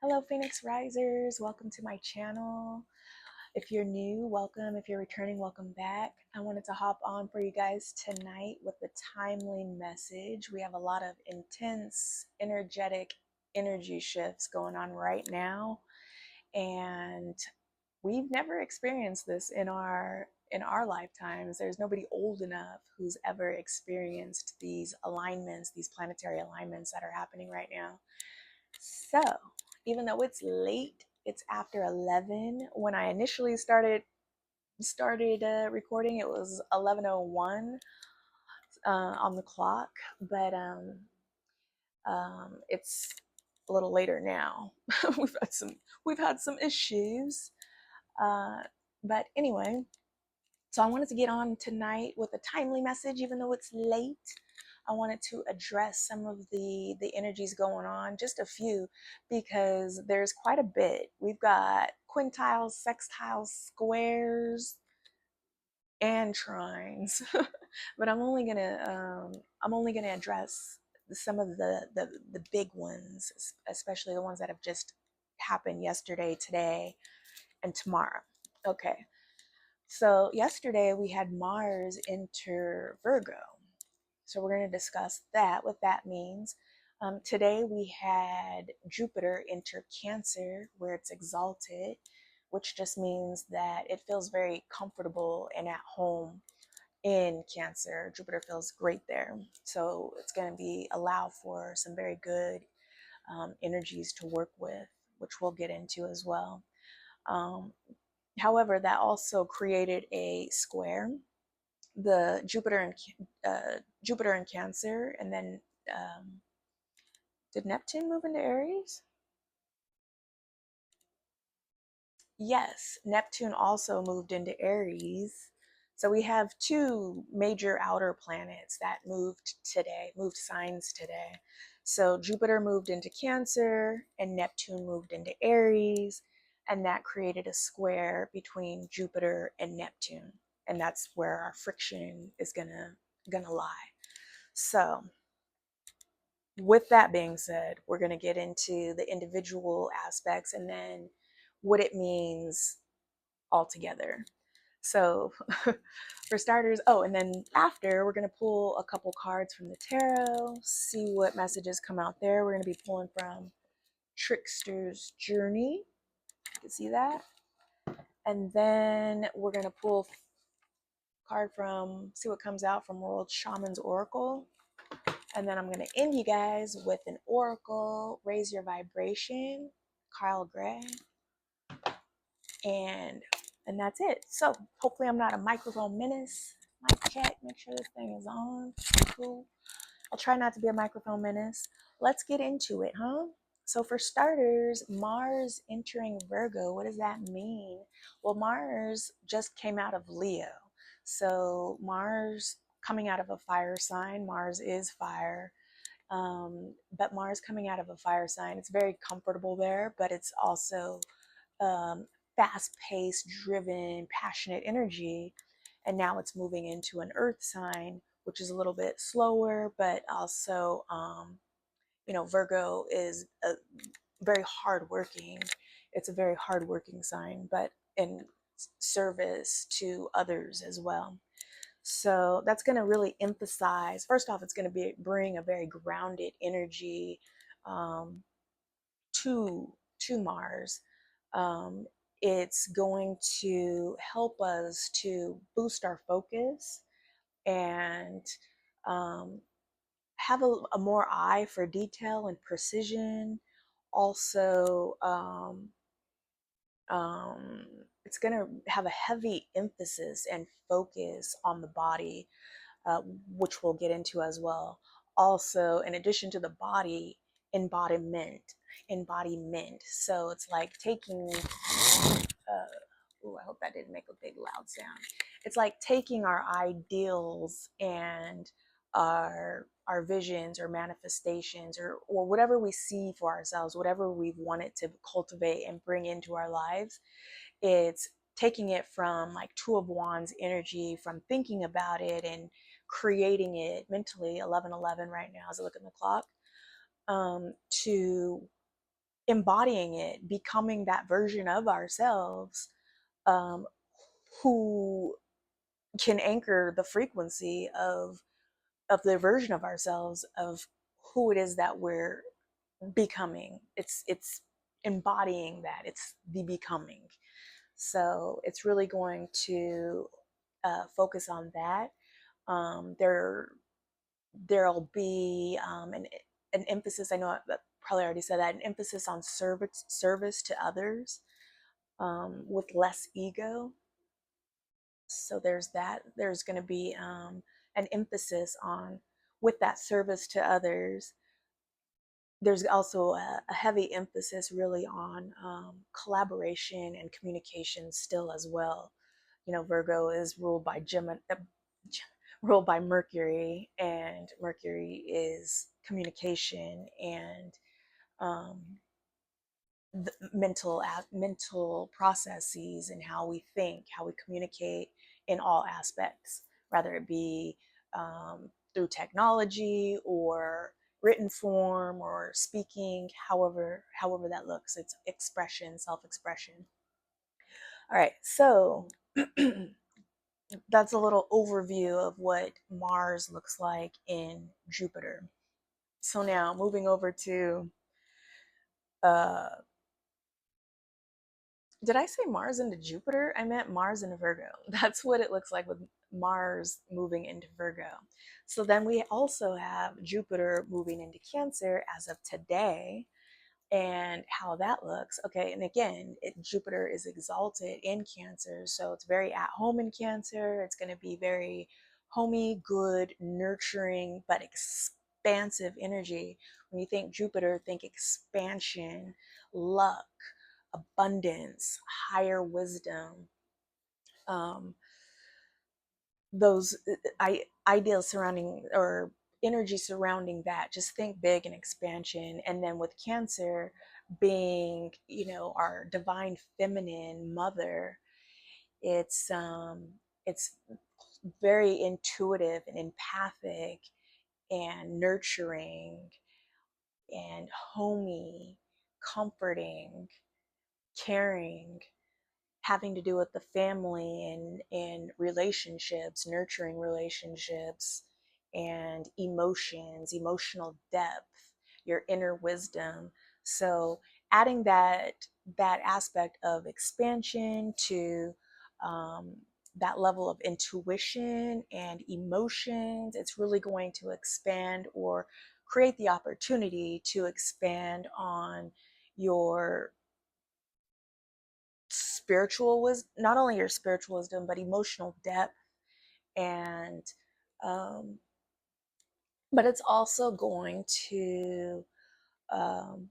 Hello, Phoenix Risers. Welcome to my channel. If you're new, welcome. If you're returning, welcome back. I wanted to hop on for you guys tonight with a timely message. We have a lot of intense, energetic energy shifts going on right now, and we've never experienced this in our lifetimes. There's nobody old enough who's ever experienced these alignments, these planetary alignments that are happening right now. So, even though it's late, it's after 11. When I initially started recording, it was 11:01 on the clock, but it's a little later now. we've had some issues, uh, but anyway. So I wanted to get on tonight with a timely message, even though it's late. I wanted to address some of the energies going on, just a few, because there's quite a bit. We've got quintiles, sextiles, squares, and trines, but I'm only gonna address some of the big ones, especially the ones that have just happened yesterday, today, and tomorrow. Okay. So yesterday we had Mars enter Virgo. So we're going to discuss that, what that means. Today we had Jupiter enter Cancer, where it's exalted, which just means that it feels very comfortable and at home in Cancer. Jupiter feels great there. So it's going to be allow for some very good energies to work with, which we'll get into as well. Um, However, that also created a square, the Jupiter in Cancer, and then did Neptune move into Aries? Yes, Neptune also moved into Aries. So we have two major outer planets that moved signs today. So Jupiter moved into Cancer and Neptune moved into Aries, and that created a square between Jupiter and Neptune. And that's where our friction is gonna lie. So with that being said, we're going to get into the individual aspects and then what it means altogether. So, for starters, oh, and then after, we're going to pull a couple cards from the tarot, see what messages come out there. We're going to be pulling from Trickster's Journey. You can see that. And then we're going to pull a card from, see what comes out from World Shaman's Oracle. And then I'm going to end you guys with an oracle, raise your vibration, Kyle Gray. And that's it. So hopefully I'm not a microphone menace. Mic check, make sure this thing is on. Cool. I'll try not to be a microphone menace. Let's get into it, huh? So for starters, Mars entering Virgo, what does that mean? Well, Mars just came out of Leo. So Mars coming out of a fire sign, Mars is fire. But Mars coming out of a fire sign, it's very comfortable there, but it's also um, fast-paced, driven, passionate energy. And now it's moving into an earth sign, which is a little bit slower, but also, Virgo is a very hardworking. It's a very hardworking sign, but in service to others as well. So that's going to really emphasize. First off, it's going to bring a very grounded energy um, to Mars. Um, it's going to help us to boost our focus and um, have a more eye for detail and precision. Also, um, it's going to have a heavy emphasis and focus on the body, uh, which we'll get into as well. Also, in addition to the body, embodiment, embodiment. So it's like taking, I hope that didn't make a big loud sound. It's like taking our ideals and our visions or manifestations or whatever we see for ourselves, whatever we've wanted to cultivate and bring into our lives. It's taking it from like Two of Wands energy, from thinking about it and creating it mentally, 11:11 right now as I look at the clock, to embodying it, becoming that version of ourselves, um, who can anchor the frequency of the version of ourselves of who it is that we're becoming. It's embodying that. It's the becoming. So it's really going to focus on that. There'll be an emphasis. I know I probably already said that. An emphasis on service to others, with less ego. So there's that. There's going to be an emphasis on, with that service to others. There's also a heavy emphasis really on collaboration and communication still as well. You know, Virgo is ruled by ruled by Mercury, and Mercury is communication and um, the mental processes and how we think, how we communicate in all aspects, whether it be through technology or written form or speaking, however that looks. It's expression, self-expression. All right, so that's a little overview of what Mars looks like in Jupiter. So now moving over to uh, did I say Mars into Jupiter? I meant Mars into Virgo. That's what it looks like with Mars moving into Virgo. So then we also have Jupiter moving into Cancer as of today, and how that looks. Okay, and again, Jupiter is exalted in Cancer, so it's very at home in Cancer. It's going to be very homey, good, nurturing, but expansive energy. When you think Jupiter, think expansion, luck, abundance, higher wisdom, um, those ideals surrounding, or energy surrounding that. Just think big and expansion. And then with Cancer being, you know, our divine feminine mother, it's very intuitive and empathic and nurturing and homey, comforting, caring, having to do with the family and relationships, nurturing relationships and emotions, emotional depth, your inner wisdom. So adding that aspect of expansion to um, that level of intuition and emotions, it's really going to expand or create the opportunity to expand on your spiritual wisdom, not only your spiritual wisdom, but emotional depth. And, um, but it's also going to, um,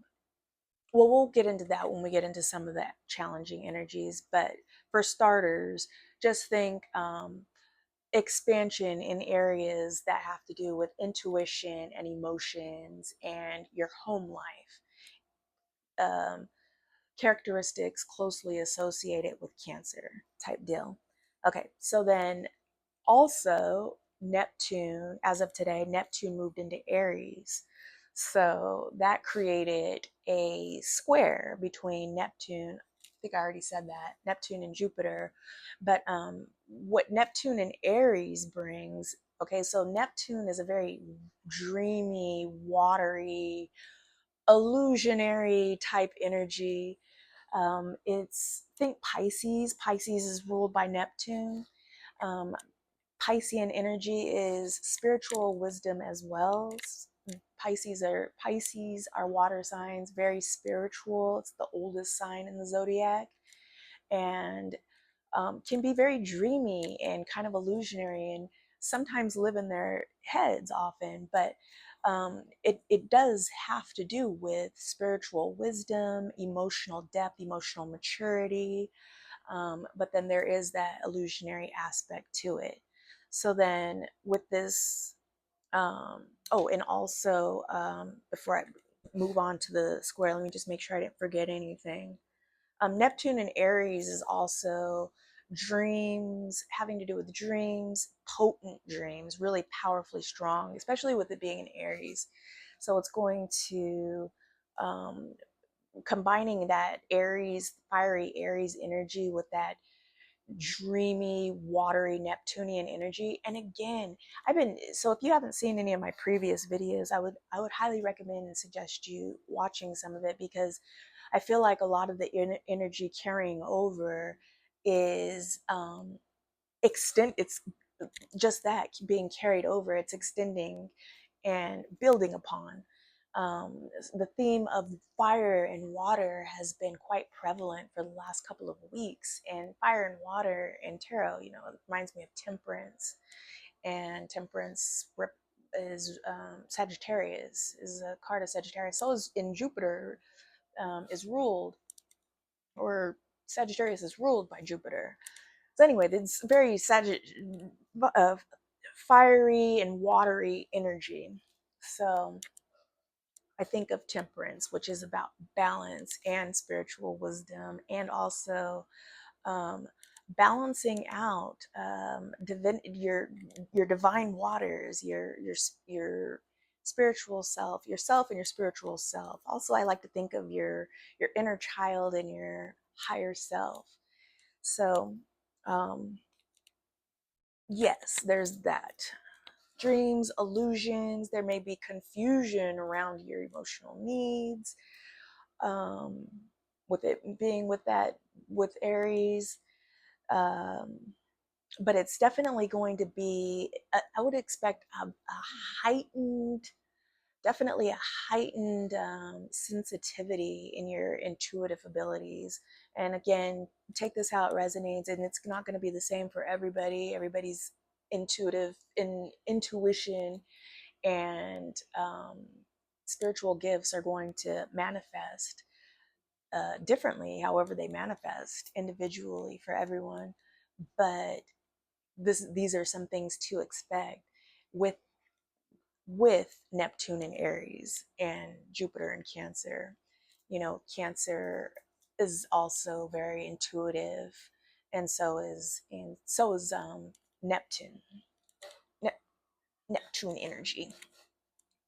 well, we'll get into that when we get into some of the challenging energies. But for starters, just think expansion in areas that have to do with intuition and emotions and your home life. Um, Characteristics closely associated with Cancer type deal. Okay, so then also Neptune, as of today, Neptune moved into Aries. So that created a square between Neptune, I think I already said that, Neptune and Jupiter. But what Neptune and Aries brings, okay, so Neptune is a very dreamy, watery, illusionary type energy. It's, think Pisces. Pisces is ruled by Neptune. Um, Piscean energy is spiritual wisdom as well. Pisces are water signs, very spiritual. It's the oldest sign in the zodiac, and can be very dreamy and kind of illusionary, and sometimes live in their heads often. But it does have to do with spiritual wisdom, emotional depth, emotional maturity. But then there is that illusionary aspect to it. So then with this, oh, and also before I move on to the square, let me just make sure I didn't forget anything. Neptune in Aries is also dreams, having to do with dreams, potent dreams, really powerfully strong, especially with it being in Aries. So it's going to um, combining that Aries, fiery Aries energy with that dreamy, watery Neptunian energy. And again, so if you haven't seen any of my previous videos, I would highly recommend and suggest you watching some of it, because I feel like a lot of the energy carrying over is it's just that, being carried over. It's extending and building upon. The theme of fire and water has been quite prevalent for the last couple of weeks. And fire and water in tarot, it reminds me of temperance. And temperance is Sagittarius, is a card of Sagittarius. So is in Jupiter, is ruled, or Sagittarius is ruled by Jupiter. So anyway, it's very uh, fiery and watery energy. So I think of temperance, which is about balance and spiritual wisdom, and also um, balancing out your divine waters, your spiritual self, yourself and your spiritual self. Also, I like to think of your inner child and your higher self. So, um, yes, there's that. Dreams, illusions, there may be confusion around your emotional needs. Um, with it being with Aries. Um, but it's definitely going to be, I would expect a heightened, definitely a heightened sensitivity in your intuitive abilities. And again, take this how it resonates, and it's not going to be the same for everybody. Everybody's intuition and spiritual gifts are going to manifest differently, however they manifest individually for everyone. But these are some things to expect with Neptune and Aries and Jupiter and Cancer. Cancer is also very intuitive, and so is Neptune, ne- Neptune energy.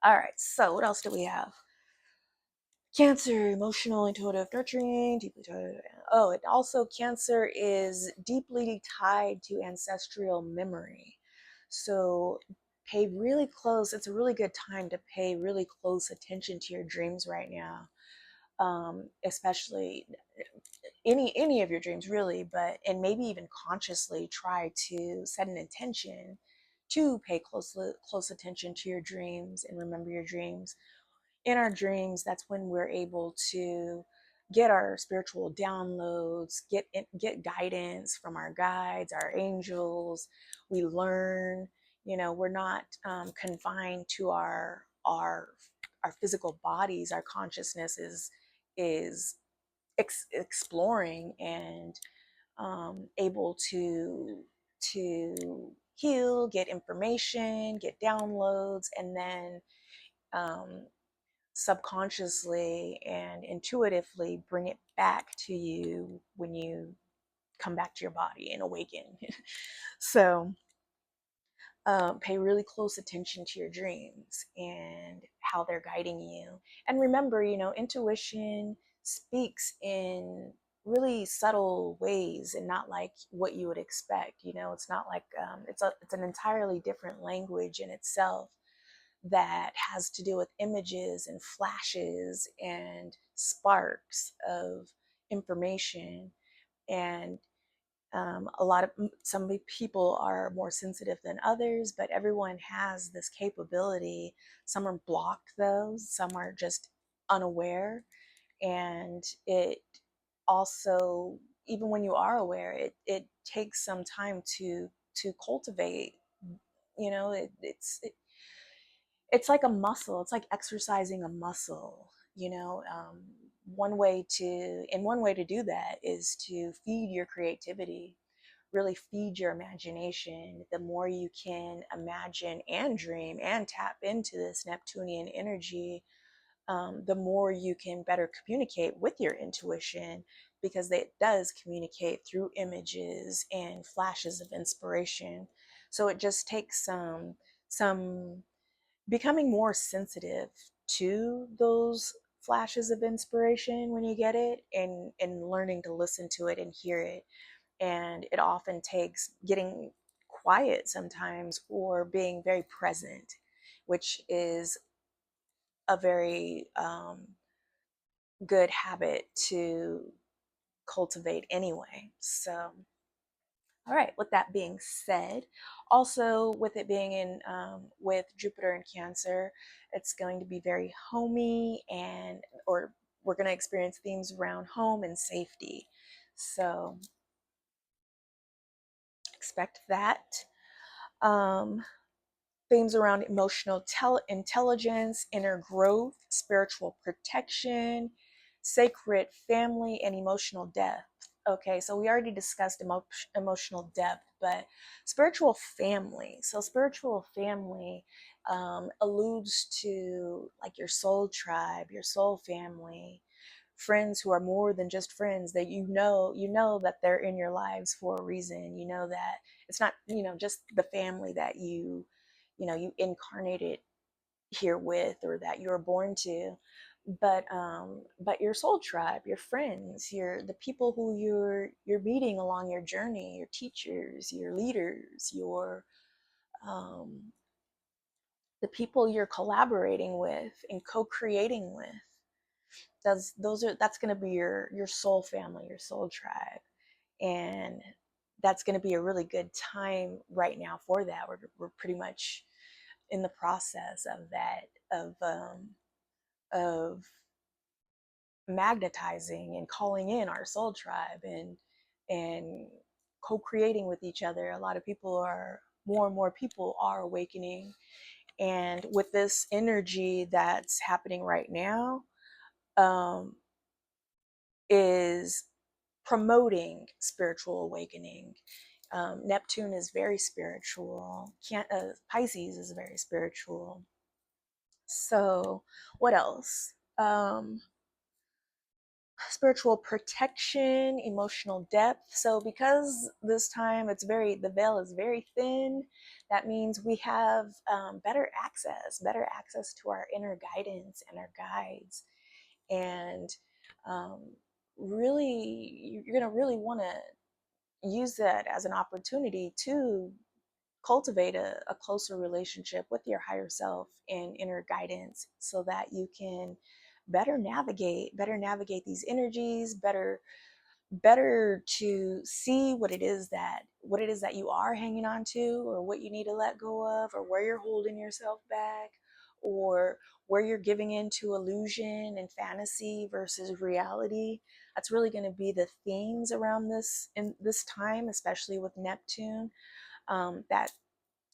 All right, so what else do we have? Cancer, emotional, intuitive, nurturing, deeply tied. Oh, it also, Cancer is deeply tied to ancestral memory. So pay really close. It's a really good time to pay really close attention to your dreams right now. Especially any of your dreams really, but and maybe even consciously try to set an intention to pay close attention to your dreams and remember your dreams. In our dreams, that's when we're able to get our spiritual downloads, get guidance from our guides, our angels. We learn. We're not confined to our physical bodies. Our consciousness is exploring and able to heal, get information, get downloads, and then um, subconsciously and intuitively bring it back to you when you come back to your body and awaken. So pay really close attention to your dreams and how they're guiding you. And remember, intuition speaks in really subtle ways and not like what you would expect. It's not like it's an entirely different language in itself that has to do with images and flashes and sparks of information. And some people are more sensitive than others, but everyone has this capability. Some are blocked, though, some are just unaware. And it also, even when you are aware, it takes some time to cultivate. It's like a muscle. It's like exercising a muscle. One way to do that is to feed your creativity, really feed your imagination. The more you can imagine and dream and tap into this Neptunian energy, the more you can better communicate with your intuition, because it does communicate through images and flashes of inspiration. So it just takes some becoming more sensitive to those flashes of inspiration when you get it, and learning to listen to it and hear it. And it often takes getting quiet sometimes, or being very present, which is a very good habit to cultivate anyway. So, all right, with that being said, also with it being in with Jupiter and Cancer, it's going to be very homey, and or we're going to experience themes around home and safety. So expect that. Um, Themes around emotional intelligence, inner growth, spiritual protection, sacred family, and emotional depth. Okay, so we already discussed emotional depth, but spiritual family. So, spiritual family alludes to like your soul tribe, your soul family, friends who are more than just friends, that you know that they're in your lives for a reason. You know that it's not, just the family that you incarnated here with, or that you were born to, but your soul tribe, your friends, the people who you're meeting along your journey, your teachers, your leaders, your um, the people you're collaborating with and co-creating with. That's going to be your soul family, your soul tribe. And that's going to be a really good time right now for that. We're pretty much in the process of that, of magnetizing and calling in our soul tribe, and co-creating with each other. A lot of people are More and more people are awakening, and with this energy that's happening right now, um, is promoting spiritual awakening. Neptune is very spiritual. Pisces is very spiritual. So, what else? Spiritual protection, emotional depth. So, because this time the veil is very thin, that means we have better access to our inner guidance and our guides. And um, really, you're going to really want to use that as an opportunity to cultivate a closer relationship with your higher self and inner guidance, so that you can better navigate these energies, better to see what it is that you are hanging on to, or what you need to let go of, or where you're holding yourself back, or where you're giving into illusion and fantasy versus reality. That's really going to be the themes around this in this time, especially with Neptune.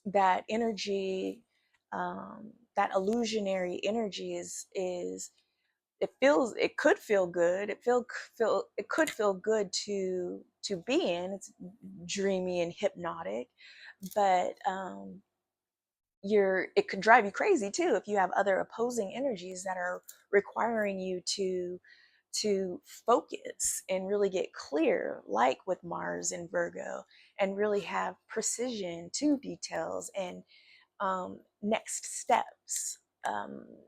That energy, that illusionary energy is it could feel good. It could feel good to be in. It's dreamy and hypnotic, but it could drive you crazy too if you have other opposing energies that are requiring you to focus and really get clear, like with Mars and Virgo, and really have precision to details, and um, next steps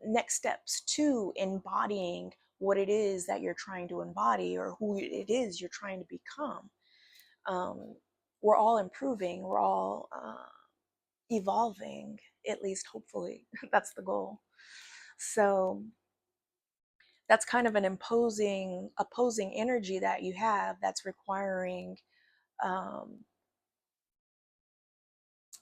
next steps to embodying what it is that you're trying to embody, or who it is you're trying to become. um, we're all improving, we're all evolving, at least hopefully. That's the goal. So that's kind of an opposing energy that you have, that's requiring um,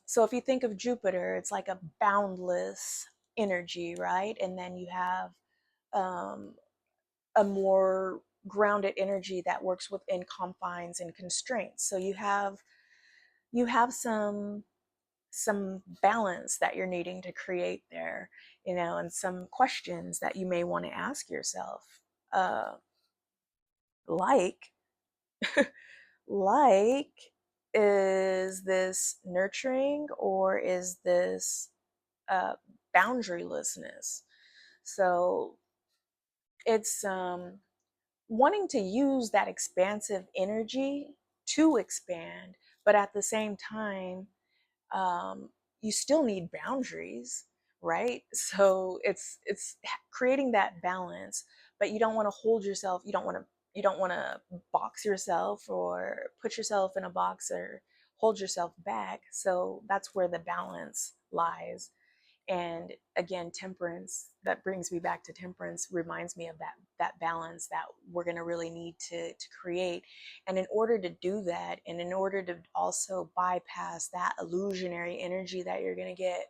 so if you think of Jupiter, it's like a boundless energy, right? And then you have um, a more grounded energy that works within confines and constraints. So you have some balance that you're needing to create there, and some questions that you may want to ask yourself, uh, like like is this nurturing, or is this uh, boundarylessness? So it's wanting to use that expansive energy to expand, but at the same time, um, you still need boundaries, right? So it's creating that balance, but you don't want to hold yourself. You don't want to box yourself or put yourself in a box or hold yourself back. So that's where the balance lies. And again, temperance, that brings me back to temperance, reminds me of that balance that we're going to really need to create. And in order to do that, and in order to also bypass that illusionary energy that you're going to get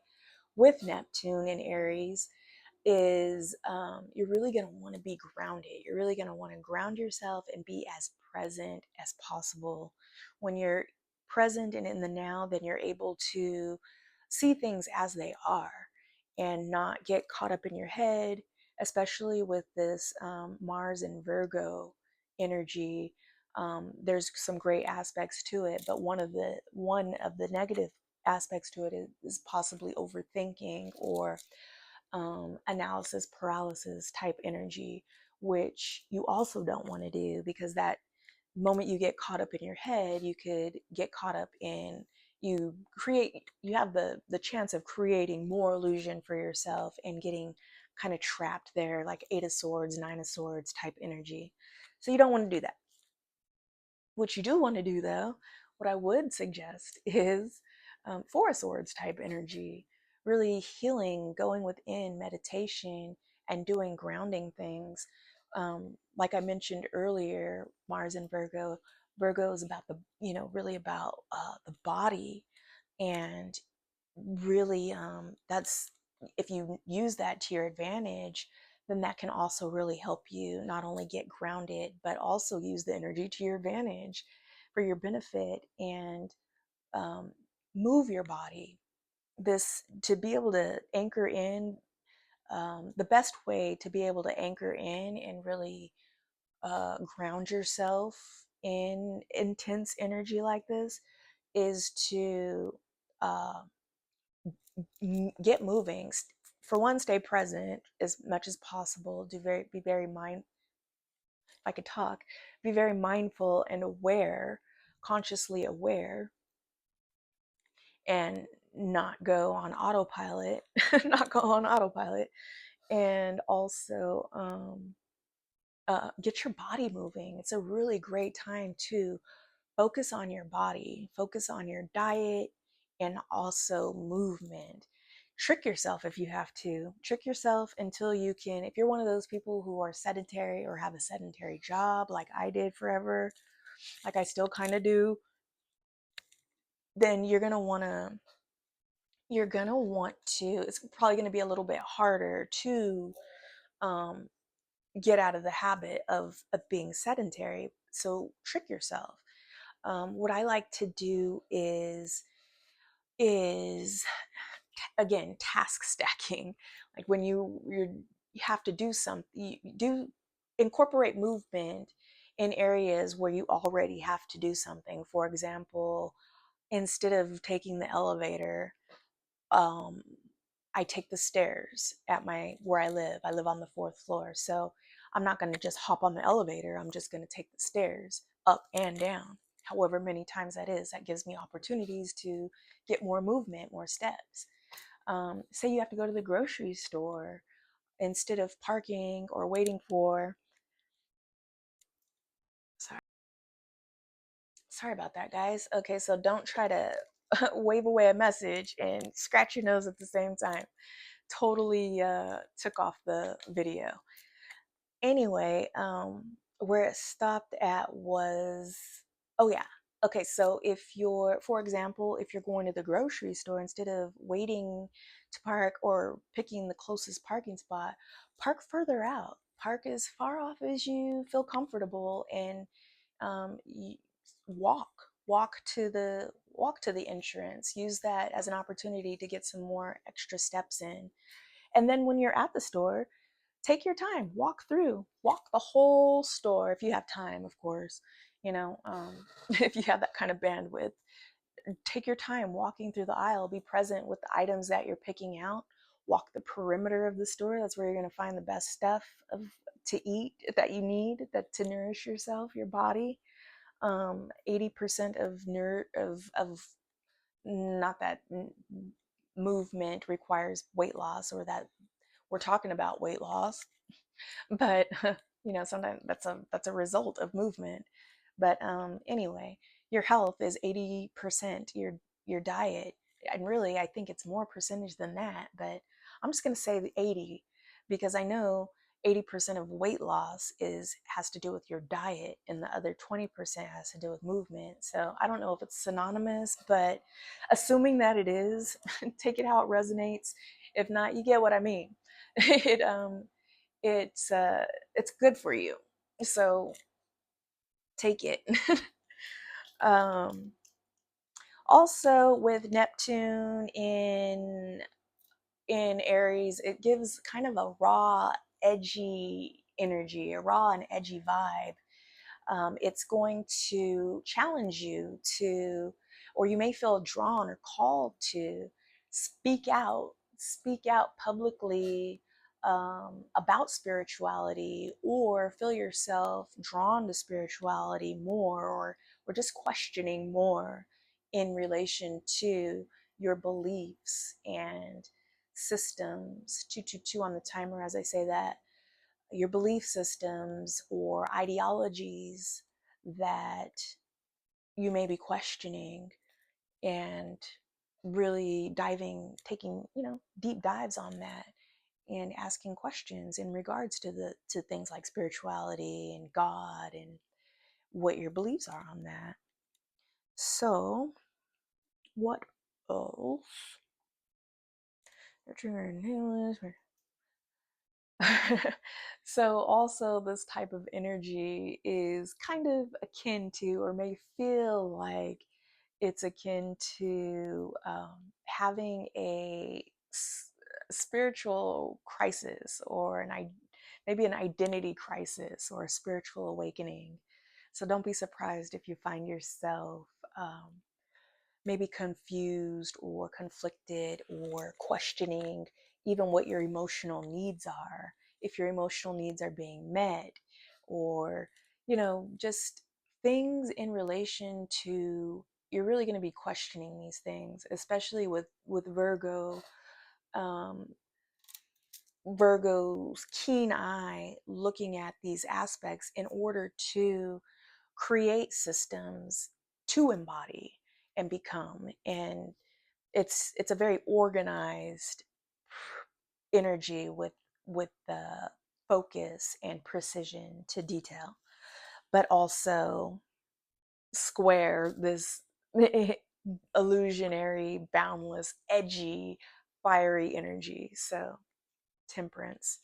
with Neptune and Aries, is you're really going to want to be grounded. You're really going to want to ground yourself and be as present as possible. When you're present and in the now, then you're able to see things as they are and not get caught up in your head, especially with this Mars and Virgo energy. There's some great aspects to it, but one of the negative aspects to it is possibly overthinking or analysis paralysis type energy, which you also don't want to do, because that moment you get caught up in your head, you could get caught up in, you have the chance of creating more illusion for yourself and getting kind of trapped there, like Eight of Swords, Nine of Swords type energy. So you don't want to do that. What you do want to do, though, what I would suggest is Four of Swords type energy, really healing, going within meditation and doing grounding things. Like I mentioned earlier, Mars and Virgo. Virgo is about really about the body, and really that's, if you use that to your advantage, then that can also really help you not only get grounded but also use the energy to your advantage for your benefit, and um, move your body. This, to be able to anchor in, the best way to be able to anchor in and really ground yourself in intense energy like this is to uh, get moving. For one, stay present as much as possible. Be very mind. If I could talk, be very mindful and aware, consciously aware, and not go on autopilot. Not go on autopilot, and also get your body moving. It's a really great time to focus on your body, focus on your diet, and also movement. Trick yourself if you have to. Trick yourself until you can, if you're one of those people who are sedentary or have a sedentary job like I did forever, like I still kind of do, then you're gonna want to, it's probably gonna be a little bit harder to um, get out of the habit of being sedentary. So trick yourself. What I like to do is again, task stacking. Like when you have to do something, you do incorporate movement in areas where you already have to do something. For example, instead of taking the elevator, um, I take the stairs at my where I live. I live on the fourth floor, so I'm not going to just hop on the elevator. I'm just going to take the stairs up and down. However many times that is, that gives me opportunities to get more movement, more steps. Say you have to go to the grocery store, instead of parking or waiting for, sorry, sorry about that, guys. Okay, so don't try to wave away a message and scratch your nose at the same time. Totally took off the video. Anyway, where it stopped at was, oh yeah, okay, so if you're, for example, if you're going to the grocery store, instead of waiting to park or picking the closest parking spot, park further out. Park as far off as you feel comfortable, and you walk walk to the entrance. Use that as an opportunity to get some more extra steps in. And then when you're at the store, take your time, walk the whole store if you have time, of course. If you have that kind of bandwidth, take your time walking through the aisle. Be present with the items that you're picking out. Walk the perimeter of the store. That's where you're going to find the best stuff to eat that you need, that to nourish yourself, your body. 80% of not that movement requires weight loss, or that we're talking about weight loss, but sometimes that's a result of movement. But anyway, your health is 80% your diet, and really I think it's more percentage than that, but I'm just going to say the 80, because I know 80% of weight loss is has to do with your diet, and the other 20% has to do with movement. So I don't know if it's synonymous, but assuming that it is, take it how it resonates. If not, you get what I mean. it it's it's good for you, so take it. um Also, with Neptune in Aries, it gives kind of a raw, edgy energy, a raw and edgy vibe. It's going to challenge you to, or you may feel drawn or called to speak out publicly about spirituality, or feel yourself drawn to spirituality more, or just questioning more in relation to your beliefs and systems. 222 on the timer as I say that. Your belief systems or ideologies that you may be questioning, and really taking, deep dives on that, and asking questions in regards to things like spirituality and God, and what your beliefs are on that. So, what else? So also, this type of energy is kind of akin to, or may feel like it's akin to, having a spiritual crisis, or maybe an identity crisis, or a spiritual awakening. So don't be surprised if you find yourself maybe confused or conflicted, or questioning even what your emotional needs are, if your emotional needs are being met, or just things in relation to, you're really going to be questioning these things, especially with um, Virgo's keen eye looking at these aspects in order to create systems to embody and become. And it's a very organized energy with the focus and precision to detail, but also square this illusionary, boundless, edgy, fiery energy. So temperance,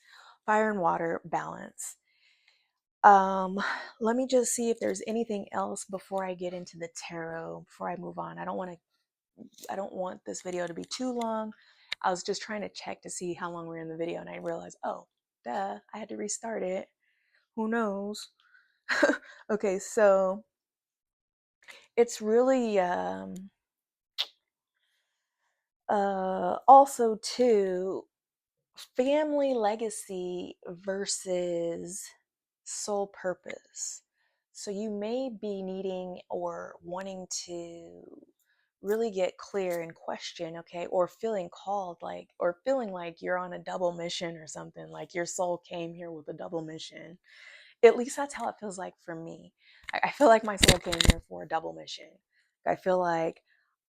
fire and water, balance. um Let me just see if there's anything else before I get into the tarot, before I move on. I don't want this video to be too long. I was just trying to check to see how long we're in the video, and I realized, oh, duh, I had to restart it. Who knows? Okay, so it's really also too, family legacy versus soul purpose. So you may be needing or wanting to really get clear and question, okay, or feeling called, like, or feeling like you're on a double mission or something, like your soul came here with a double mission. At least that's how it feels like for me. I feel like my soul came here for a double mission. I feel like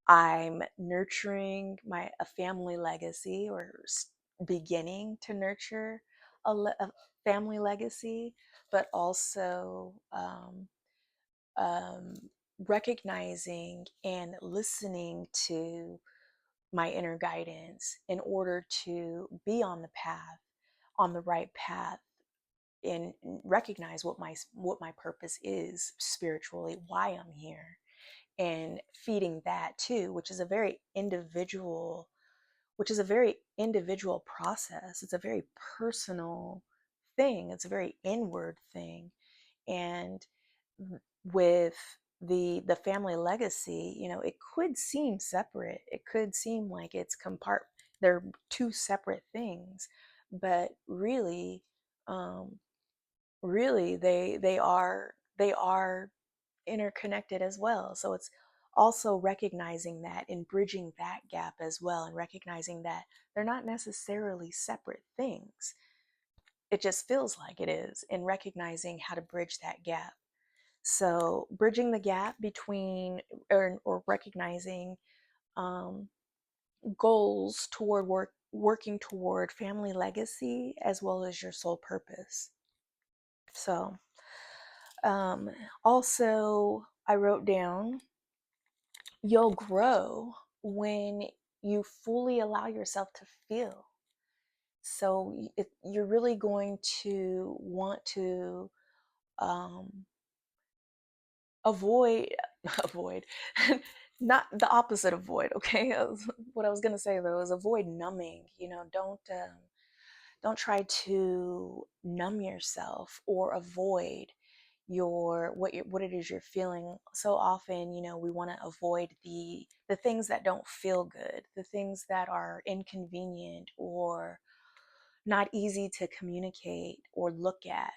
I'm nurturing a family legacy, or beginning to nurture a family legacy, but also um, recognizing and listening to my inner guidance in order to be on the right path, and recognize what my purpose is spiritually, why I'm here, and feeding that too, which is a very individual process. It's a very personal thing. It's a very inward thing. And with the family legacy, it could seem separate. It could seem like they're two separate things, but um, really they are interconnected as well. So it's also recognizing that and bridging that gap as well, and recognizing that they're not necessarily separate things. It just feels like it is, and recognizing how to bridge that gap. So bridging the gap between, or recognizing um, goals toward working toward family legacy as well as your soul purpose. So um, also I wrote down, you'll grow when you fully allow yourself to feel. So you're really going to want to um, avoid avoid not the opposite of void, okay. What I was going to say though is avoid numbing. Don't try to numb yourself or avoid what it is you're feeling. So often, we want to avoid the things that don't feel good, the things that are inconvenient or not easy to communicate or look at.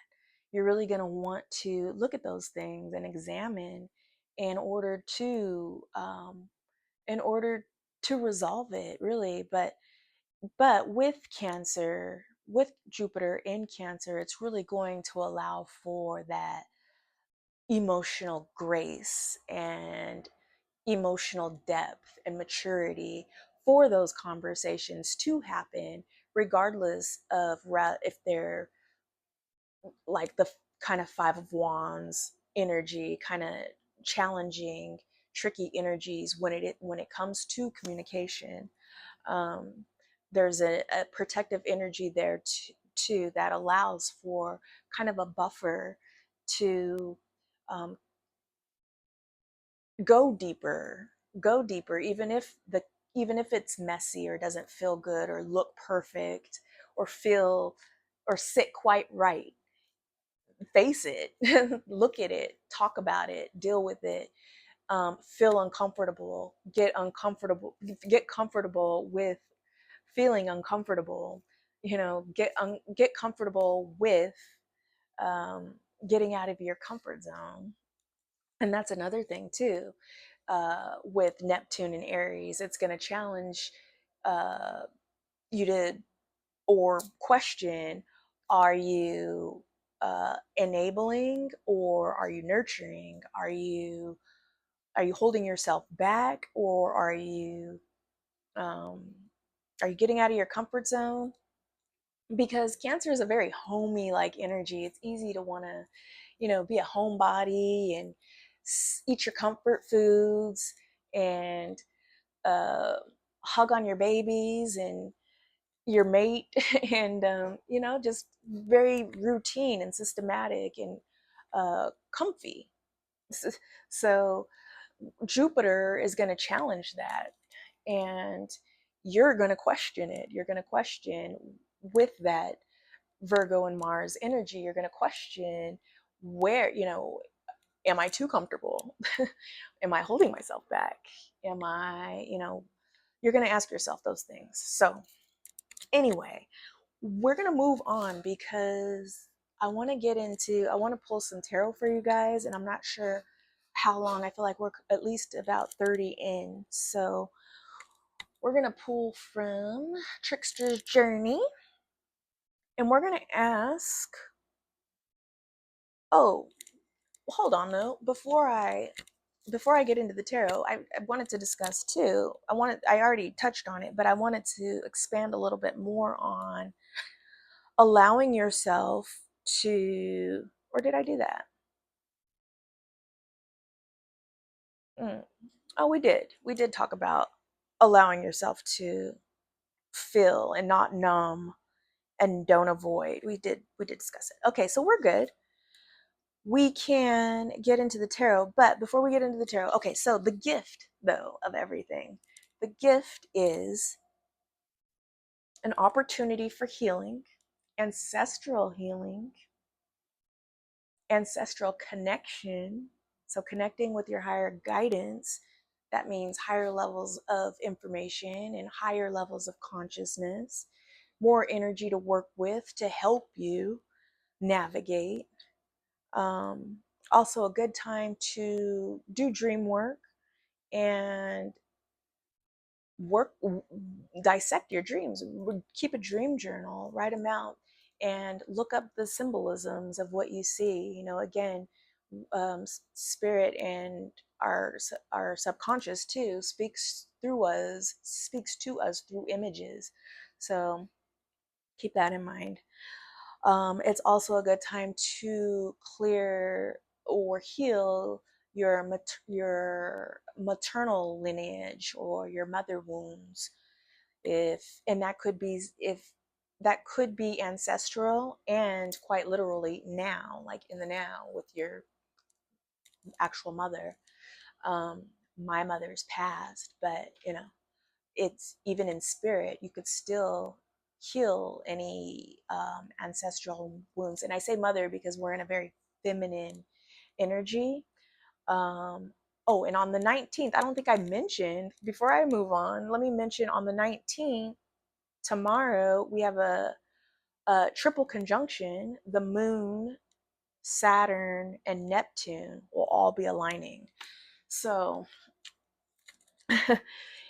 You're really going to want to look at those things and examine in order to in order to resolve it, really. But with Cancer, with Jupiter in Cancer, it's really going to allow for that emotional grace and emotional depth and maturity for those conversations to happen, regardless of if they're like the kind of Five of Wands energy, kind of challenging, tricky energies when it comes to communication. um, there's a protective energy there too, that allows for kind of a buffer to um, go deeper, even if it's messy or doesn't feel good or look perfect or feel or sit quite right. Face it, look at it, talk about it, deal with it. Feel uncomfortable, get comfortable with feeling uncomfortable. Get comfortable with um, getting out of your comfort zone. And that's another thing too. With Neptune and Aries, it's going to challenge uh, you to, or question, are you enabling or are you nurturing? Are you holding yourself back, or um, are you getting out of your comfort zone? Because Cancer is a very homey like energy. It's easy to want to, be a homebody and eat your comfort foods and uh, hug on your babies and your mate and just very routine and systematic and comfy. So Jupiter is going to challenge that, and you're going to question it. You're going to question, with that Virgo and Mars energy, you're going to question, where, am I too comfortable? Am I holding myself back? Am I, you're going to ask yourself those things. So anyway, we're going to move on because I want to pull some tarot for you guys, and I'm not sure how long. I feel like we're at least about 30 in. So we're going to pull from Trickster's Journey, and we're going to ask, oh, hold on though. Before I get into the tarot, I wanted to discuss too. I already touched on it, but I wanted to expand a little bit more on allowing yourself to, or did I do that? Mm. Oh, we did talk about allowing yourself to feel and not numb and don't avoid. We did discuss it. Okay, so we're good. We can get into the tarot, but before we get into the tarot, okay, so the gift though of everything, the gift is an opportunity for healing, ancestral healing, ancestral connection. So connecting with your higher guidance, that means higher levels of information and higher levels of consciousness, more energy to work with to help you navigate. Um, Also a good time to do dream work and work, dissect your dreams, keep a dream journal, write them out, and look up the symbolisms of what you see. You know, again, spirit and our subconscious too speaks to us through images. So keep that in mind. It's also a good time to clear or heal your maternal lineage or your mother wounds. If and that could be if that could be ancestral and quite literally now, like in the now with your actual mother. Um, my mother's passed, but you know, it's even in spirit, you could still heal any ancestral wounds. And I say mother because we're in a very feminine energy. Um, oh, and on the 19th, I don't think I mentioned, before I move on, let me mention on the 19th, tomorrow, we have a triple conjunction. The moon, Saturn, and Neptune will all be aligning. So,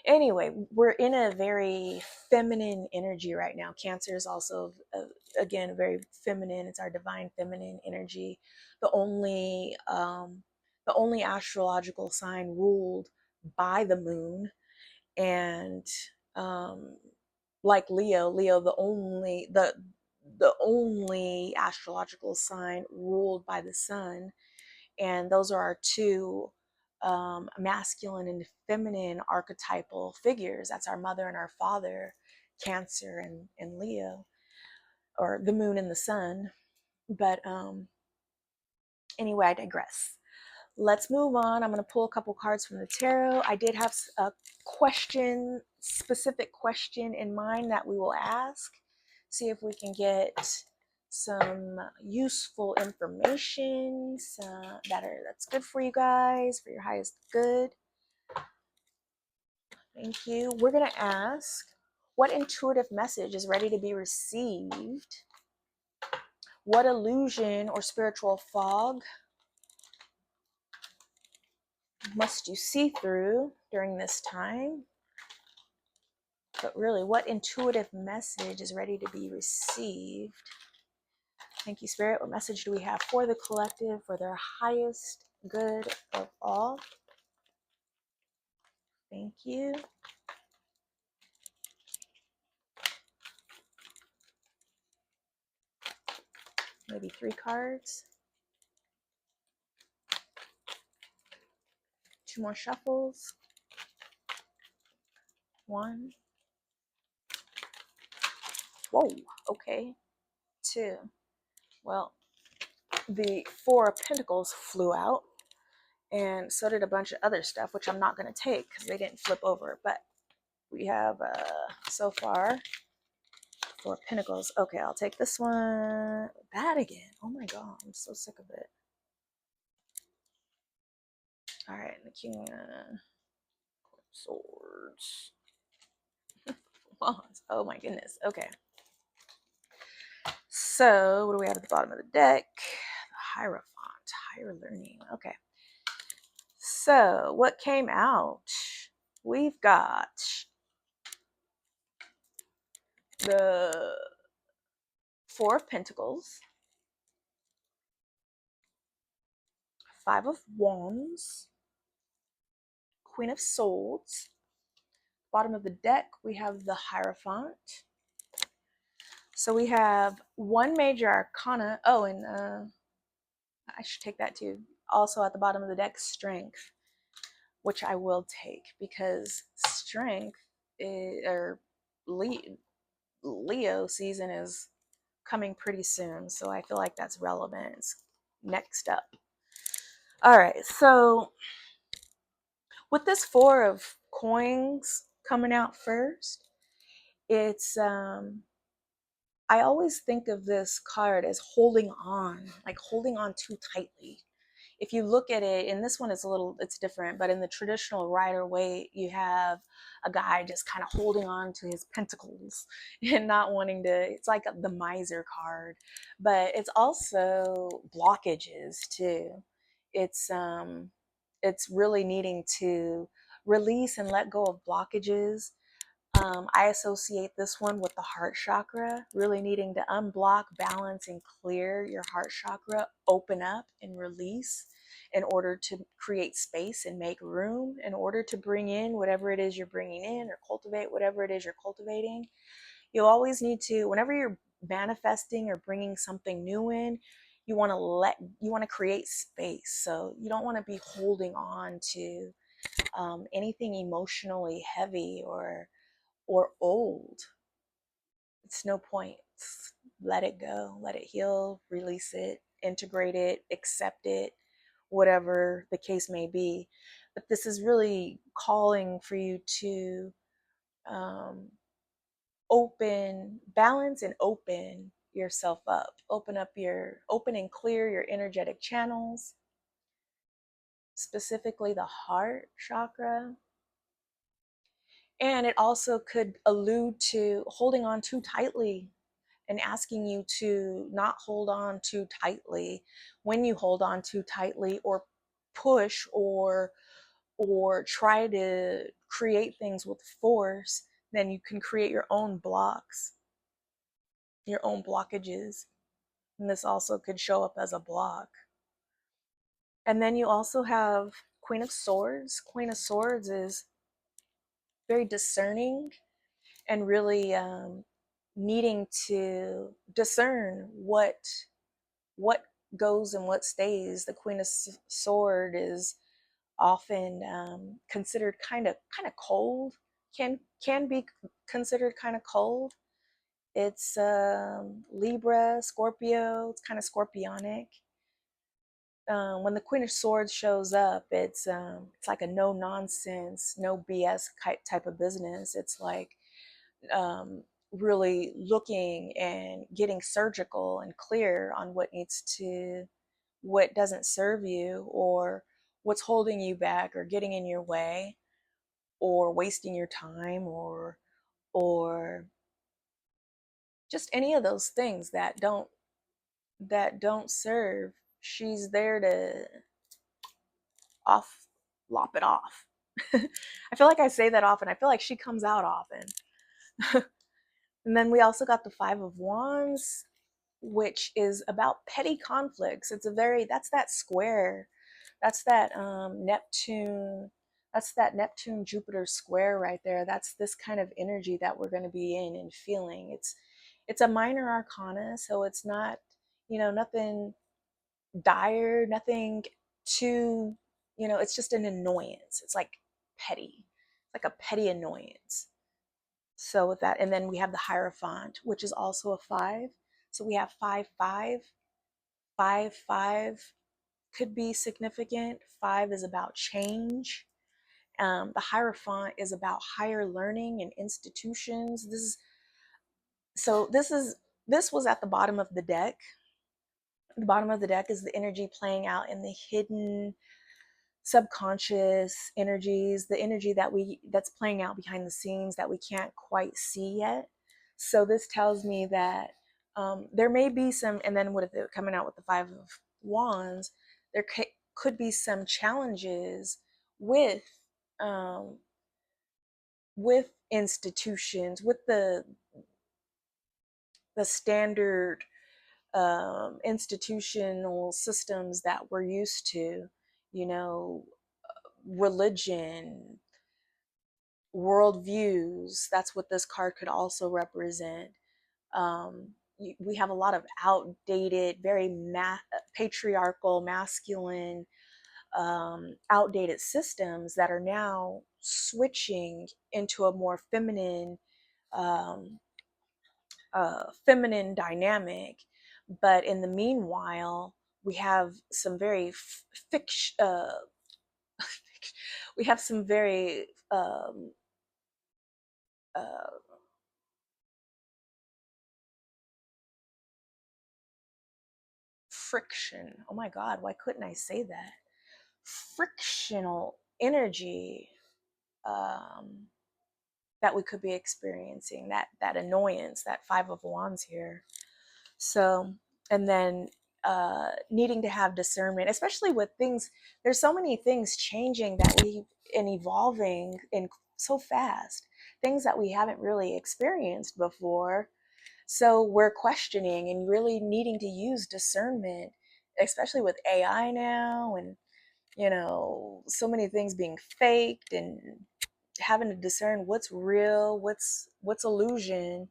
anyway, we're in a very feminine energy right now. Cancer is also, again, very feminine. It's our divine feminine energy. The only, um, the only astrological sign ruled by the moon, and um, like Leo, the only astrological sign ruled by the sun, and those are our two masculine and feminine archetypal figures. That's our mother and our father, Cancer and Leo, or the moon and the sun. But anyway, I digress. Let's move on. I'm going to pull a couple cards from the tarot. I did have a specific question in mind that we will ask. See if we can get some useful information that's good for you guys, for your highest good. Thank you. We're going to ask, what intuitive message is ready to be received? What illusion or spiritual fog must you see through during this time? But really, what intuitive message is ready to be received? Thank you, Spirit. What message do we have for the collective, for their highest good of all? Thank you. Maybe 3 cards. 2 more shuffles. 1. Whoa, okay. 2. Well, the 4 of Pentacles flew out, and so did a bunch of other stuff, which I'm not going to take because they didn't flip over. But we have, so far, 4 of Pentacles. Okay, I'll take this one. That again. Oh my god, I'm so sick of it. All right, the King of Swords. Oh my goodness. Okay. So, what do we have at the bottom of the deck? The Hierophant, higher learning. Okay. So, what came out? We've got the 4 of Pentacles, 5 of Wands, Queen of Swords. Bottom of the deck, we have the Hierophant. So we have 1 major arcana. Oh, and I should take that too. Also at the bottom of the deck, Strength, which I will take because Strength or Leo season is coming pretty soon. So I feel like that's relevant. It's next up. All right. So with this 4 of coins coming out first, it's I always think of this card as holding on, like holding on too tightly. If you look at it, and this one is it's different, but in the traditional Rider Waite, you have a guy just kind of holding on to his pentacles and not wanting to, it's like the miser card, but it's also blockages too. It's really needing to release and let go of blockages. I associate this one with the heart chakra, really needing to unblock, balance, and clear your heart chakra, open up and release in order to create space and make room, in order to bring in whatever it is you're bringing in or cultivate whatever it is you're cultivating. You always need to, whenever you're manifesting or bringing something new in, you want to create space. So you don't want to be holding on to anything emotionally heavy or old. It's no point. Let it go, let it heal, release it, integrate it, accept it, whatever the case may be. But this is really calling for you to um, balance and open yourself up. Open and clear your energetic channels, specifically the heart chakra. And it also could allude to holding on too tightly and asking you to not hold on too tightly. When you hold on too tightly or push or try to create things with force, then you can create your own blocks, your own blockages. And this also could show up as a block. And then you also have Queen of Swords. Queen of Swords is very discerning and really needing to discern what goes and what stays. The Queen of Sword is often considered kind of cold. Can be considered kind of cold. It's Libra, Scorpio. It's kind of scorpionic. When the Queen of Swords shows up, it's like a no nonsense, no BS type of business. It's like um, really looking and getting surgical and clear on what doesn't serve you, or what's holding you back or getting in your way or wasting your time, or just any of those things that don't serve. She's there to off lop it off. I feel like I say that often. I feel like she comes out often. And then we also got the Five of Wands, which is about petty conflicts. That's that square. That's that Neptune. That's that Neptune Jupiter square right there. That's this kind of energy that we're going to be in and feeling. It's a minor arcana, so it's not, nothing dire, nothing too, it's just an annoyance. It's like petty. It's like a petty annoyance. So with that, and then we have the Hierophant, which is also a 5. So we have 5 5. 5 5 could be significant. 5 is about change. The Hierophant is about higher learning and institutions. This was at the bottom of the deck. The bottom of the deck is the energy playing out in the hidden subconscious energies, the energy that's playing out behind the scenes that we can't quite see yet. So this tells me that there may be some, and then with it coming out with the Five of Wands, there could be some challenges with um, with institutions, with the standard institutional systems that we're used to, you know, religion, worldviews. That's what this card could also represent. We have a lot of outdated, very patriarchal, masculine, outdated systems that are now switching into a more um, feminine dynamic. But in the meanwhile, we have some very fiction. We have some very uh, friction. Oh my God, why couldn't I say that? Frictional energy um, that we could be experiencing. That annoyance, that Five of Wands here. So, and then needing to have discernment, especially with things. There's so many things changing that we and evolving in so fast, things that we haven't really experienced before. So we're questioning and really needing to use discernment, especially with AI now, and so many things being faked, and having to discern what's real, what's illusion.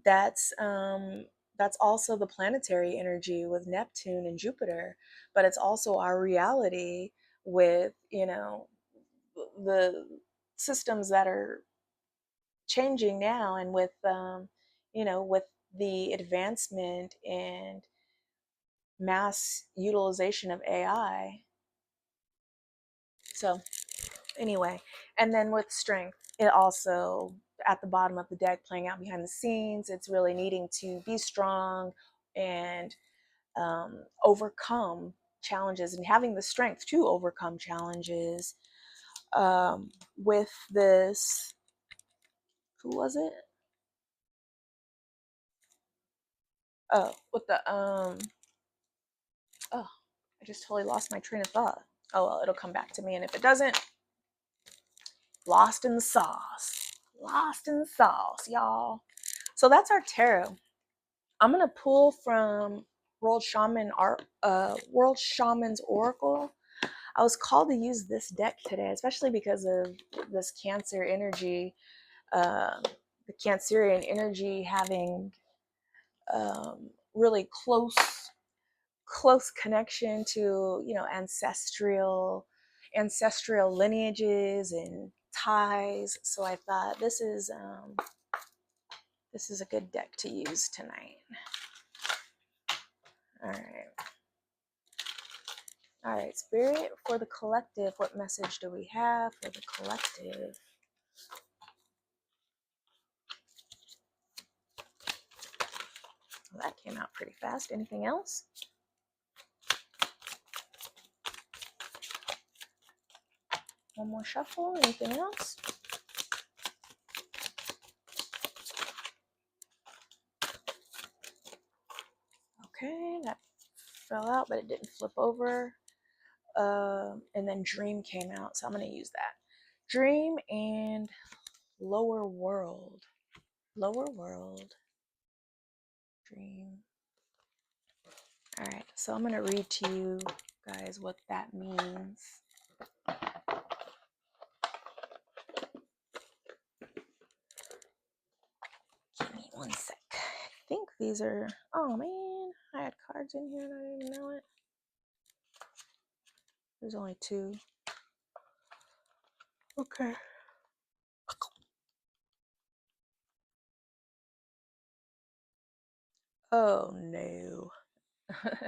That's also the planetary energy with Neptune and Jupiter, but it's also our reality with the systems that are changing now, and with the advancement and mass utilization of AI. So anyway, and then with strength, it also, at the bottom of the deck, playing out behind the scenes, it's really needing to be strong and overcome challenges, and having the strength to overcome challenges. With this, who was it? Oh, with the oh, I just totally lost my train of thought. Oh well, it'll come back to me, and if it doesn't, lost in the sauce. Lost in the sauce, y'all. So that's our tarot. I'm gonna pull from World Shaman's Oracle. I was called to use this deck today, especially because of this Cancer energy, the Cancerian energy having really close connection to ancestral lineages and ties. So I thought this is a good deck to use tonight. All right. All right, Spirit, for the collective, what message do we have for the collective? Well, that came out pretty fast. Anything else? One more shuffle. Anything else? Okay, that fell out, but it didn't flip over. And then Dream came out, so I'm going to use that. Dream and Lower World. Lower World. Dream. All right, so I'm going to read to you guys what that means. Give me one sec. I think these are, oh man, I had cards in here and I didn't even know it. There's only two. Okay. Oh no.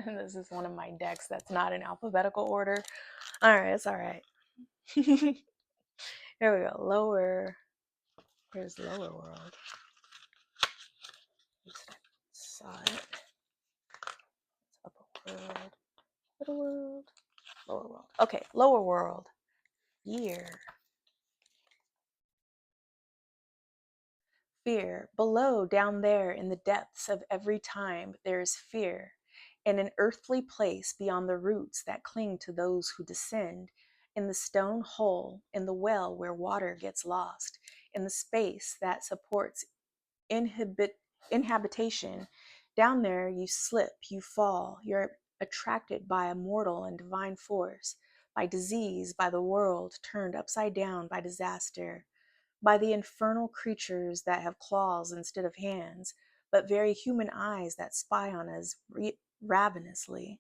This is one of my decks that's not in alphabetical order. All right, it's all right. Here we go. Lower. Where's Lower World? Saw it. Upper World. Middle World. Lower World. Okay, Lower World. Year. Fear. Below, down there, in the depths of every time, there is fear. In an earthly place beyond the roots that cling to those who descend, in the stone hole, in the well where water gets lost, in the space that supports inhabitation, down there you slip, you fall, you're attracted by a mortal and divine force, by disease, by the world turned upside down by disaster, by the infernal creatures that have claws instead of hands, but very human eyes that spy on us ravenously.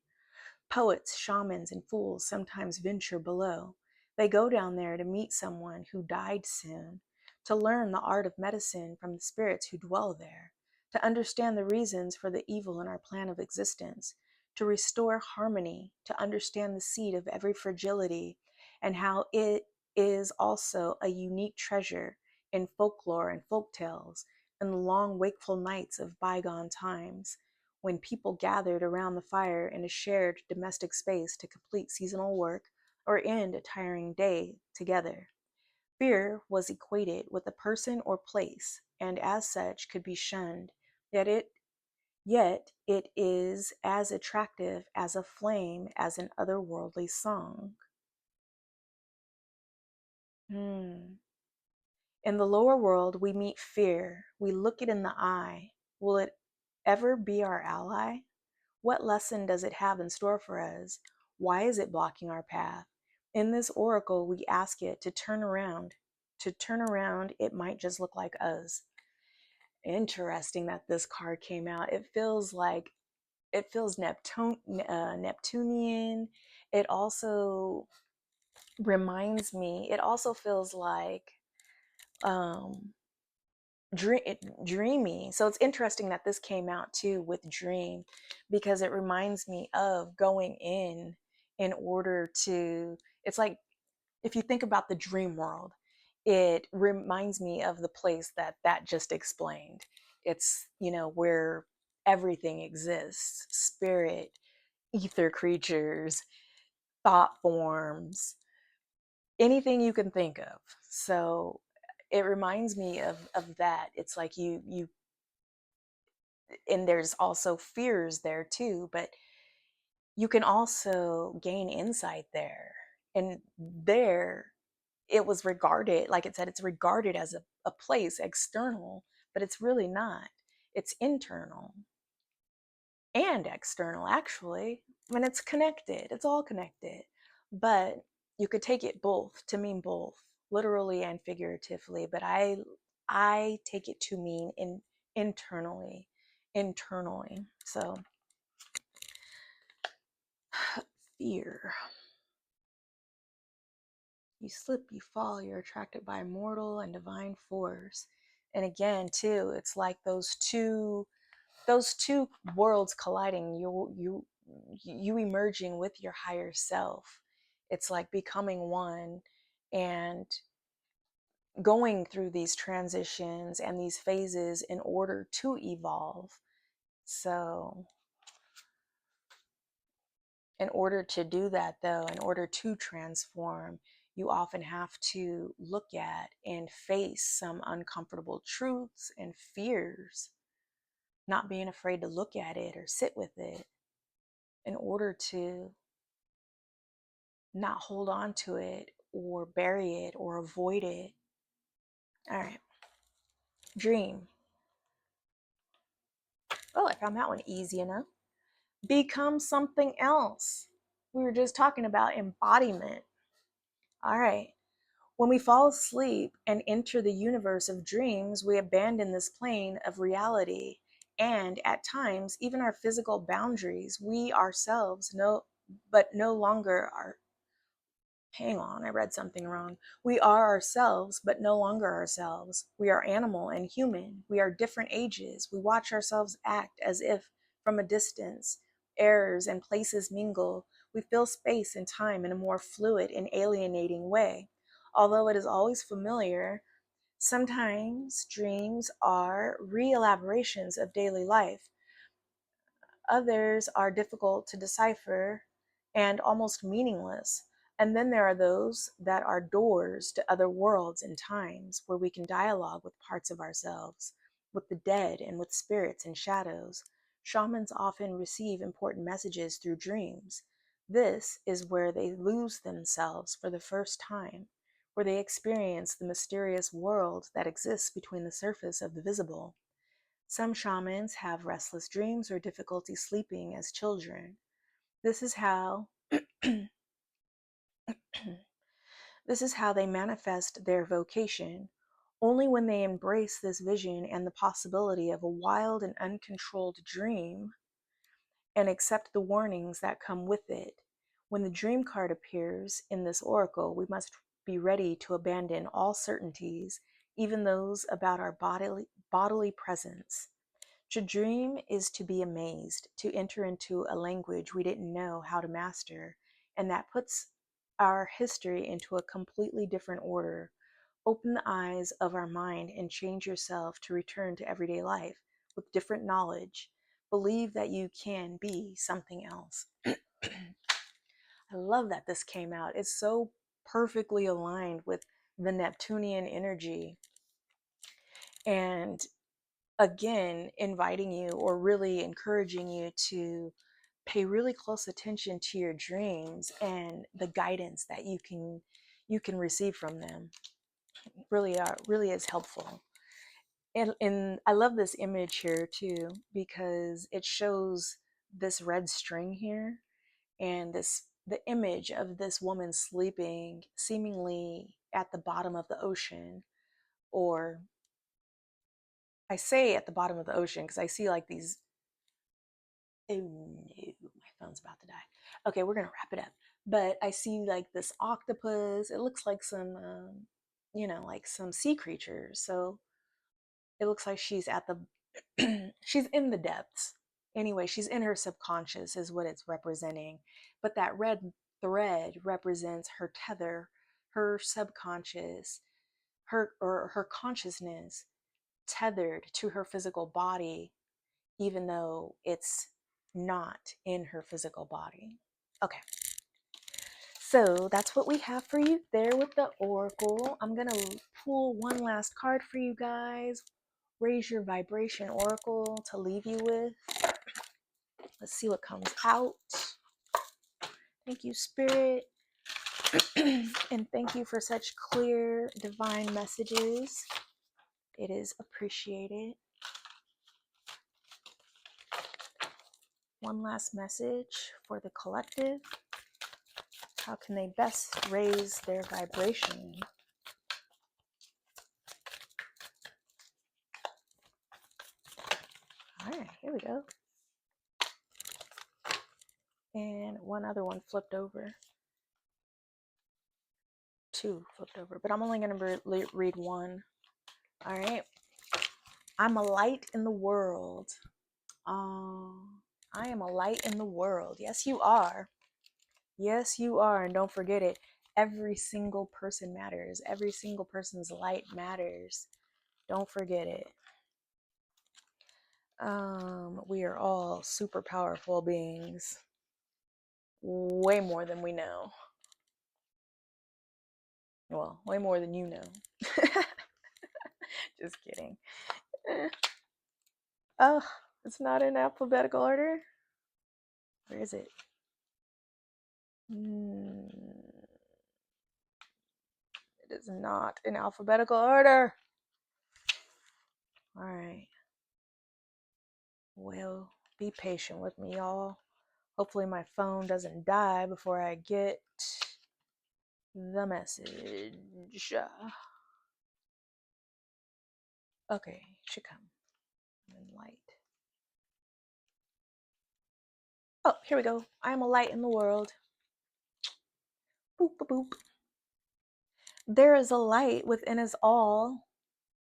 Poets, shamans, and fools sometimes venture below. They go down there to meet someone who died soon, to learn the art of medicine from the spirits who dwell there, to understand the reasons for the evil in our plan of existence, to restore harmony, to understand the seed of every fragility, and how it is also a unique treasure in folklore and folk tales, in the long wakeful nights of bygone times, when people gathered around the fire in a shared domestic space to complete seasonal work or end a tiring day together. Fear was equated with a person or place, and as such could be shunned, yet it yet it is as attractive as a flame as an otherworldly song. Hmm. In the lower world, we meet fear. We look it in the eye. Will it ever be our ally? What lesson does it have in store for us? Why is it blocking our path? In this oracle, we ask it to turn around. To turn around, it might just look like us. Interesting that this card came out. It feels Neptunian. It also reminds me, it also feels like um, dreamy. So it's interesting that this came out too with dream, because it reminds me of going in order to, it's like if you think about the dream world, it reminds me of the place that just explained. It's, where everything exists: spirit, ether creatures, thought forms, anything you can think of. So it reminds me of that. It's like you and there's also fears there too, but you can also gain insight there. And there, it was regarded, like it said, it's regarded as a place external, but it's really not. It's internal and external, actually. I mean, it's connected, it's all connected. But you could take it both to mean both, literally and figuratively. But I take it to mean internally, internally. So fear. You slip, you fall, you're attracted by mortal and divine force. And again, too, it's like those two worlds colliding, you emerging with your higher self. It's like becoming one and going through these transitions and these phases in order to evolve. So in order to do that, though, in order to transform, you often have to look at and face some uncomfortable truths and fears, not being afraid to look at it or sit with it in order to not hold on to it or bury it or avoid it. All right, dream. Oh, I found that one easy enough. Become something else. We were just talking about embodiment. All right. When we fall asleep and enter the universe of dreams, we abandon this plane of reality. And at times, even our physical boundaries, we ourselves know, but no longer are. Hang on, I read something wrong. We are ourselves, but no longer ourselves. We are animal and human. We are different ages. We watch ourselves act as if from a distance. Errors and places mingle. We fill space and time in a more fluid and alienating way. Although it is always familiar, sometimes dreams are re-elaborations of daily life. Others are difficult to decipher and almost meaningless. And then there are those that are doors to other worlds and times where we can dialogue with parts of ourselves, with the dead and with spirits and shadows. Shamans often receive important messages through dreams. This is where they lose themselves for the first time, where they experience the mysterious world that exists between the surface of the visible. Some shamans have restless dreams or difficulty sleeping as children. This is how this is how they manifest their vocation. Only when they embrace this vision and the possibility of a wild and uncontrolled dream and accept the warnings that come with it. When the dream card appears in this oracle, we must be ready to abandon all certainties, even those about our bodily presence. To dream is to be amazed, to enter into a language we didn't know how to master, and that puts our history into a completely different order. Open the eyes of our mind and change yourself to return to everyday life with different knowledge. Believe that you can be something else. I love that this came out. It's so perfectly aligned with the Neptunian energy. And again, inviting you or really encouraging you to pay really close attention to your dreams and the guidance that you can receive from them. Really is helpful. And I love this image here too, because it shows this red string here, and the image of this woman sleeping seemingly at the bottom of the ocean. Or I say at the bottom of the ocean because I see like these. Oh no, my phone's about to die. Okay, we're gonna wrap it up. But I see like this octopus. It looks like some, like some sea creatures. So it looks like she's at the, she's in the depths. Anyway, she's in her subconscious, is what it's representing. But that red thread represents her tether, her subconscious, her consciousness tethered to her physical body, even though it's not in her physical body. Okay, so that's what we have for you there with the oracle. I'm gonna pull one last card for you guys. Raise your vibration oracle to leave you with. Let's see what comes out. Thank you, Spirit. And thank you for such clear divine messages. It is appreciated. One last message for the collective. How can they best raise their vibration? All right, here we go. And one other one flipped over. Two flipped over, but I'm only going to read one. All right. I'm a light in the world. I am a light in the world. Yes, you are. Yes, you are. And don't forget it. Every single person matters. Every single person's light matters. Don't forget it. We are all super powerful beings. Way more than we know. Well, way more than you know. Just kidding. Oh, it's not in alphabetical order. Where is it? It is not in alphabetical order. All right. Well, be patient with me, y'all. Hopefully my phone doesn't die before I get the message. Okay, should come. I'm in light. Oh, here we go. I am a light in the world. Boop, boop, boop. There is a light within us all,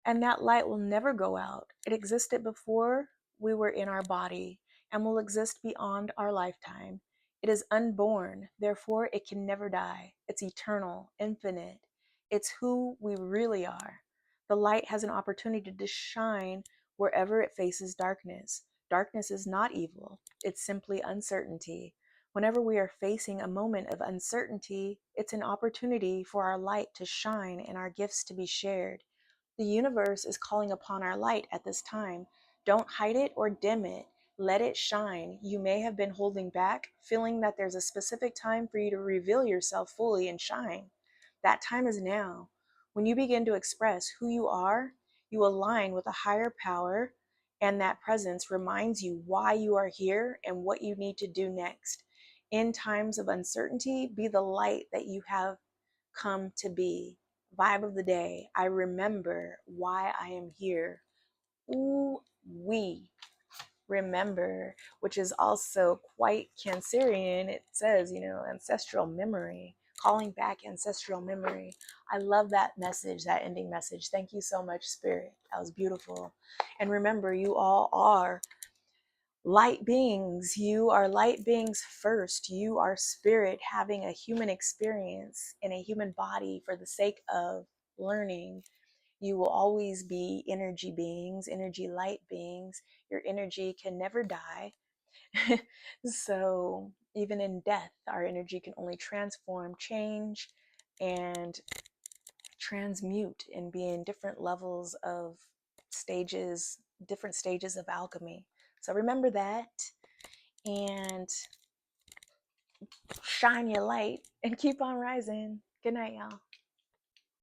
and that light will never go out. It existed before we were in our body and will exist beyond our lifetime. It is unborn, therefore it can never die. It's eternal, infinite. It's who we really are. The light has an opportunity to shine wherever it faces darkness. Darkness is not evil, it's simply uncertainty. Whenever we are facing a moment of uncertainty, it's an opportunity for our light to shine and our gifts to be shared. The universe is calling upon our light at this time. Don't hide it or dim it. Let it shine. You may have been holding back, feeling that there's a specific time for you to reveal yourself fully and shine. That time is now. When you begin to express who you are, you align with a higher power, and that presence reminds you why you are here and what you need to do next. In times of uncertainty, be the light that you have come to be. Vibe of the day. I remember why I am here. Ooh, we remember, which is also quite Cancerian. It says, ancestral memory, calling back ancestral memory. I love that message, that ending message. Thank you so much, Spirit. That was beautiful. And remember, you all are light beings. You are light beings first. You are spirit having a human experience in a human body for the sake of learning. You will always be energy beings, energy light beings. Your energy can never die. So even in death, our energy can only transform, change, and transmute and be in different levels of stages different stages of alchemy. So remember that and shine your light and keep on rising. Good night, y'all.